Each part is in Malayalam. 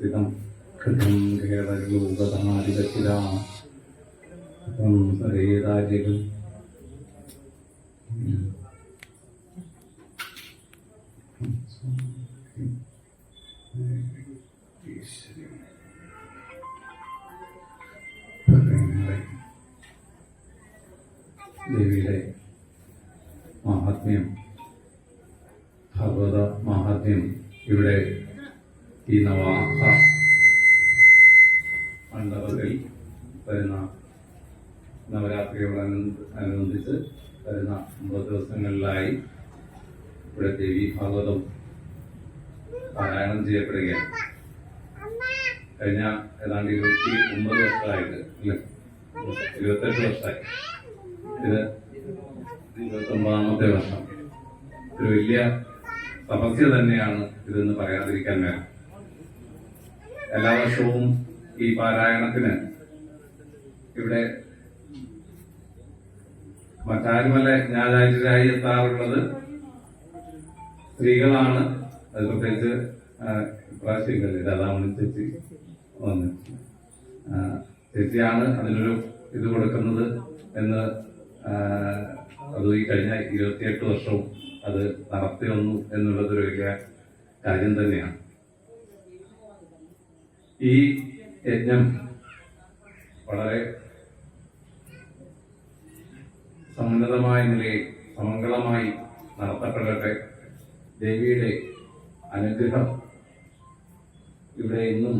സ്ഥിതം കൃതം കേരളോപധാരിതശിരാം സരേതാജികം ദേവിയുടെ മാഹാത്മ്യം, ഭാഗവത മാഹാത്മ്യം ഇവിടെ ഈ നവാഹ മണ്ഡപത്തിൽ വരുന്ന നവരാത്രിയോടനുബന്ധിച്ച് വരുന്ന 9 ദിവസങ്ങളിലായി ഇവിടെ ദേവി ഭാഗവതം പാരായണം ചെയ്യപ്പെടുകയാണ്. കഴിഞ്ഞ ഏതാണ്ട് 29 വർഷമായിട്ട് അല്ലെ 28 വർഷമായി, ഇത് 29ാമത്തെ വർഷം. ഒരു വലിയ തപസ്യ തന്നെയാണ് ഇതെന്ന് പറയാതിരിക്കാൻ വേണം. എല്ലാ വർഷവും ഈ പാരായണത്തിന് ഇവിടെ മറ്റാരുമല്ല ജ്ഞാനാചാര്യരായി എത്താറുള്ളത് സ്ത്രീകളാണ്. അത് പ്രത്യേകിച്ച് ഇപ്രാവശ്യങ്ങളിൽ രാധാമണി ചേച്ചി വന്ന് ചേച്ചിയാണ് അതിനൊരു ഇത് കൊടുക്കുന്നത് എന്ന് അത് ഈ കഴിഞ്ഞ 28 വർഷവും അത് നടത്തി വന്നു എന്നുള്ളതൊരു വലിയ കാര്യം തന്നെയാണ്. ഈ യജ്ഞം വളരെ സമുന്നതമായ നിലയിൽ സമംഗളമായി നടത്തപ്പെടട്ടെ. ദേവിയുടെ അനുഗ്രഹം ഇവിടെ ഇന്നും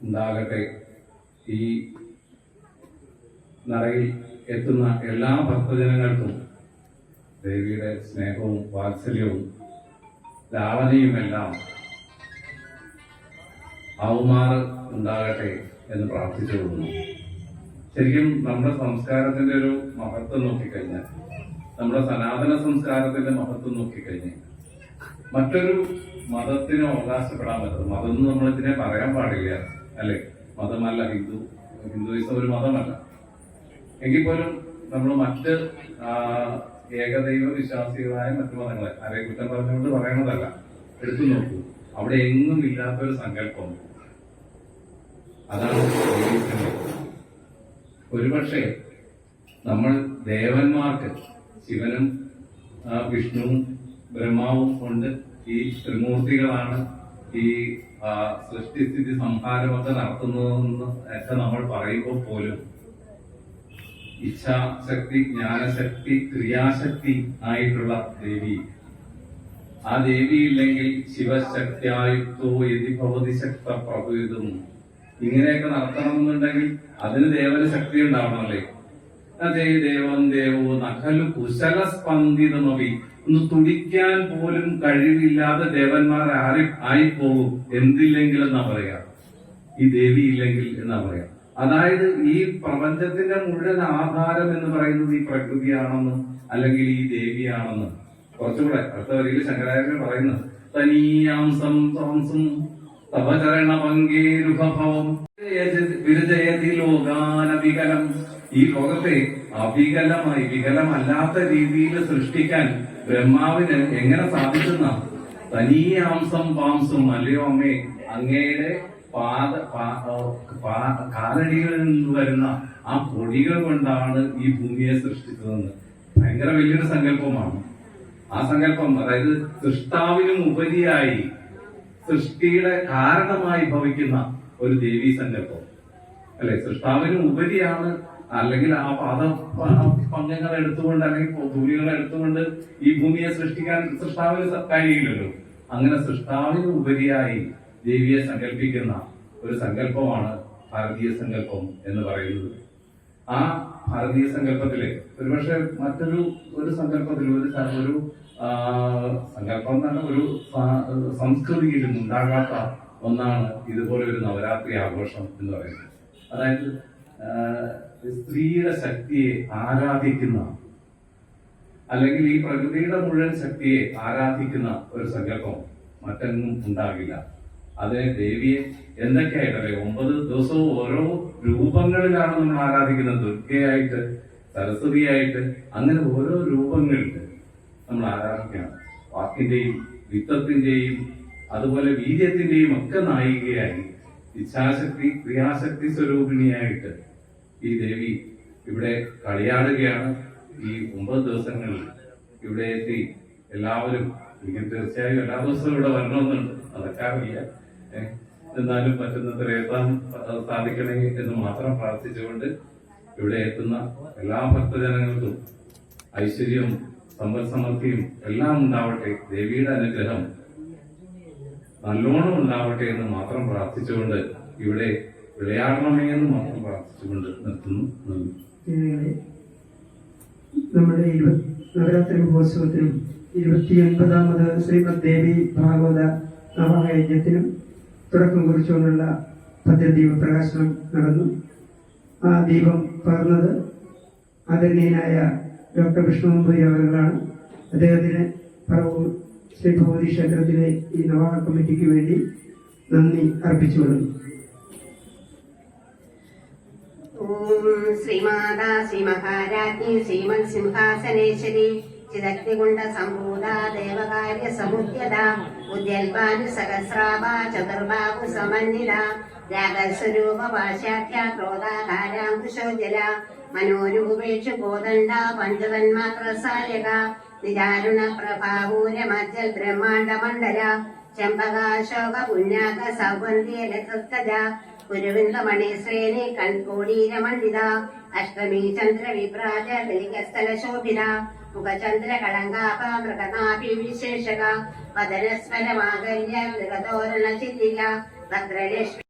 ഉണ്ടാകട്ടെ. ഈ നടയിൽ എത്തുന്ന എല്ലാ ഭക്തജനങ്ങൾക്കും ദേവിയുടെ സ്നേഹവും വാത്സല്യവും ലാവനയുമെല്ലാം ആവുമാറ് ഉണ്ടാകട്ടെ എന്ന് പ്രാർത്ഥിച്ചുകൊള്ളുന്നു. ശരിക്കും നമ്മുടെ സംസ്കാരത്തിന്റെ ഒരു മഹത്വം നോക്കിക്കഴിഞ്ഞാൽ, നമ്മുടെ സനാതന സംസ്കാരത്തിന്റെ മഹത്വം നോക്കിക്കഴിഞ്ഞാൽ മറ്റൊരു മതത്തിനും അവകാശപ്പെടാൻ പറ്റും. മതം എന്ന് നമ്മൾ ഇതിനെ പറയാൻ പാടില്ല, അല്ലെ? മതമല്ല, ഹിന്ദുയിസം ഒരു മതമല്ല. എങ്കിൽ പോലും നമ്മൾ മറ്റ് ഏകദൈവ വിശ്വാസികളായ മറ്റു മതങ്ങളെ ആരെ കുറ്റം പറഞ്ഞുകൊണ്ട് പറയണതല്ല, എടുത്തു നോക്കൂ, അവിടെ എങ്ങും ഇല്ലാത്തൊരു സങ്കല്പം. അതാണ് ഒരുപക്ഷെ നമ്മൾ ദേവന്മാർക്ക് ശിവനും വിഷ്ണുവും ബ്രഹ്മാവും കൊണ്ട് ഈ ത്രിമൂർത്തികളാണ് ഈ സൃഷ്ടിസ്ഥിതി സംഹാരമൊക്കെ നടത്തുന്നതെന്ന് ഒക്കെ നമ്മൾ പറയുമ്പോൾ പോലും ഇച്ഛാശക്തി, ജ്ഞാനശക്തി, ക്രിയാശക്തി ആയിട്ടുള്ള ദേവി ആ ദേവിയില്ലെങ്കിൽ ശിവശക്തിയായുക്തോ യതി ഭവതി ശക്ത പ്രഭുവിതും. ഇങ്ങനെയൊക്കെ നടത്തണമെന്നുണ്ടെങ്കിൽ അതിന് ദേവന് ശക്തി ഉണ്ടാവണമല്ലേ. അതേ ദേവം ദേവോ നഖലു കുശല സ്പന്ദിതമവി. ഒന്ന് തുടിക്കാൻ പോലും കഴിവില്ലാതെ ദേവന്മാർ ആയിപ്പോകും എന്തില്ലെങ്കിൽ എന്നാ പറയാ, ഈ ദേവി ഇല്ലെങ്കിൽ എന്നാ പറയാ. അതായത് ഈ പ്രപഞ്ചത്തിന്റെ മുഴുവൻ ആധാരം എന്ന് പറയുന്നത് ഈ പ്രകൃതിയാണെന്ന് അല്ലെങ്കിൽ ഈ ദേവിയാണെന്ന്. കുറച്ചുകൂടെ അടുത്ത വരിയിൽ ശങ്കരാചാര്യൻ പറയുന്നത് തനീയാംസം തപചരണ പങ്കേരുഭവം വിരജയതി ലോകാനവികലം. ഈ ലോകത്തെ അവികലമായി വികലമല്ലാത്ത രീതിയിൽ സൃഷ്ടിക്കാൻ ബ്രഹ്മാവിന് എങ്ങനെ സാധിക്കുന്ന തനീയാംസം പാംസും. അല്ലയോ അമ്മേ, അങ്ങയുടെ കാലടികളിൽ നിന്ന് വരുന്ന ആ പൊടികൾ കൊണ്ടാണ് ഈ ഭൂമിയെ സൃഷ്ടിച്ചതെന്ന്. ഭയങ്കര വലിയൊരു സങ്കല്പമാണ് ആ സങ്കല്പം. അതായത് സൃഷ്ടാവിനും ഉപരിയായി സൃഷ്ടിയുടെ കാരണമായി ഭവിക്കുന്ന ഒരു ദേവീ സങ്കല്പം അല്ലെ. സൃഷ്ടാവിനും ഉപരിയാണ്. അല്ലെങ്കിൽ ആ പങ്കങ്ങളെ എടുത്തുകൊണ്ട് അല്ലെങ്കിൽ ഭൂമികളെ എടുത്തുകൊണ്ട് ഈ ഭൂമിയെ സൃഷ്ടിക്കാൻ സൃഷ്ടാവിന് കഴിയില്ലല്ലോ. അങ്ങനെ സൃഷ്ടാവിന് ഉപരിയായി ദേവിയെ സങ്കല്പിക്കുന്ന ഒരു സങ്കല്പമാണ് ഭാരതീയ സങ്കല്പം എന്ന് പറയുന്നത്. ആ ഭാരതീയ സങ്കല്പത്തില് ഒരുപക്ഷെ ഒരു സങ്കല്പത്തിൽ ഒരു സങ്കല്പം തന്നെ ഒരു സംസ്കൃതിയിലും ഉണ്ടാകാത്ത ഒന്നാണ് ഇതുപോലെ ഒരു നവരാത്രി ആഘോഷം എന്ന് പറയുന്നത്. അതായത് സ്ത്രീയുടെ ശക്തിയെ ആരാധിക്കുന്ന അല്ലെങ്കിൽ ഈ പ്രകൃതിയുടെ മുഴുവൻ ശക്തിയെ ആരാധിക്കുന്ന ഒരു സങ്കല്പം മറ്റെങ്ങും ഉണ്ടാകില്ല. അതിനെ ദേവിയെ എന്തൊക്കെയായിട്ടല്ലേ 9 ദിവസവും ഓരോ രൂപങ്ങളിലാണ് നമ്മൾ ആരാധിക്കുന്നത്. ദുർഗയായിട്ട്, സരസ്വതിയായിട്ട്, അങ്ങനെ ഓരോ രൂപങ്ങളിൽ നമ്മൾ ആരാധിക്കണം. വാക്കിന്റെയും വിത്തത്തിന്റെയും അതുപോലെ വീര്യത്തിന്റെയും ഒക്കെ നായികയായി ഇച്ഛാശക്തി ക്രിയാശക്തി സ്വരൂപിണിയായിട്ട് ഈ ദേവി ഇവിടെ കളിയാടുകയാണ്. ഈ 9 ദിവസങ്ങളിൽ ഇവിടെ എത്തി എല്ലാവരും എനിക്ക് തീർച്ചയായും എല്ലാ ദിവസവും ഇവിടെ വരണമെന്നുണ്ട്. നടക്കാറില്ല, എന്നാലും പറ്റുന്നത്ര എത്താൻ സാധിക്കണേ എന്ന് മാത്രം പ്രാർത്ഥിച്ചുകൊണ്ട് ഇവിടെ എത്തുന്ന എല്ലാ ഭക്തജനങ്ങൾക്കും ഐശ്വര്യവും സമ്പൽ സമൃദ്ധിയും എല്ലാം ഉണ്ടാവട്ടെ, ദേവിയുടെ അനുഗ്രഹം നല്ലോണം ഉണ്ടാവട്ടെ എന്ന് മാത്രം പ്രാർത്ഥിച്ചുകൊണ്ട് ഇവിടെ വിളയാടണമേ എന്ന് മാത്രം പ്രാർത്ഥിച്ചുകൊണ്ട് നിർത്തുന്നു. നമ്മുടെ നവരാത്രി മഹോത്സവത്തിനും 29ാമത് ശ്രീമദ് ദേവി ഭാഗവത നവയജ്ഞത്തിനും തുടക്കം കുറിച്ചുകൊണ്ടുള്ള ഭദ്രദീപ പ്രകാശനം നടന്നു. ആ ദീപം പകർന്നത് ആദരണീയനായ ഡോക്ടർ വിഷ്ണുമുമ്പൂരി അവர்களാണ്. അദ്ദേഹത്തിന് പറവൂർ ശ്രീ ഭഗവതി ക്ഷേത്രത്തിലെ ഈ നവാഹ കമ്മിറ്റിക്ക് വേണ്ടി നന്ദി അർപ്പിച്ചുകൊള്ളുന്നു. ശ്രീമാതാ ശ്രീ മഹാരാജ്ഞി ശ്രീമത് സിംഹാസനേശ്വരി ചിദഗ്നികുണ്ഡ സംഭൂത ദേവകാര്യ സമുദ്യത ഉദ്യൽപാനു സഹസ്രാഭ ചതുർബാഹു സമന്വിത രാഗസ്വരൂപ പാശ്ചാത്യ ക്രോധാകാരാങ്കുശോജ്വല മനോരൂപേക്ഷു കോദണ്ഡ പഞ്ചതന്മാത്ര സായക നിജാരുണ പ്രഭാപൂര മജ്ജൽ ബ്രഹ്മാണ്ഡ മണ്ഡല ചമ്പകാശോക പുണ്യാക സൗഗന്ധിയ ലതൃക്കജ കുരുവിന്ദമണി ശ്രേണി കൺകോടീരമണ്ഡിത അഷ്ടമി ചന്ദ്ര വിഭ്രാജ ദലികസ്ഥല ശോഭിത മുഖചന്ദ്ര കളങ്കാപ മൃഗനാഭി വിശേഷക വദനസ്വര മാകല്യ മൃഗതോരണ ചില്ലിക ഭദ്രലക്ഷ്മി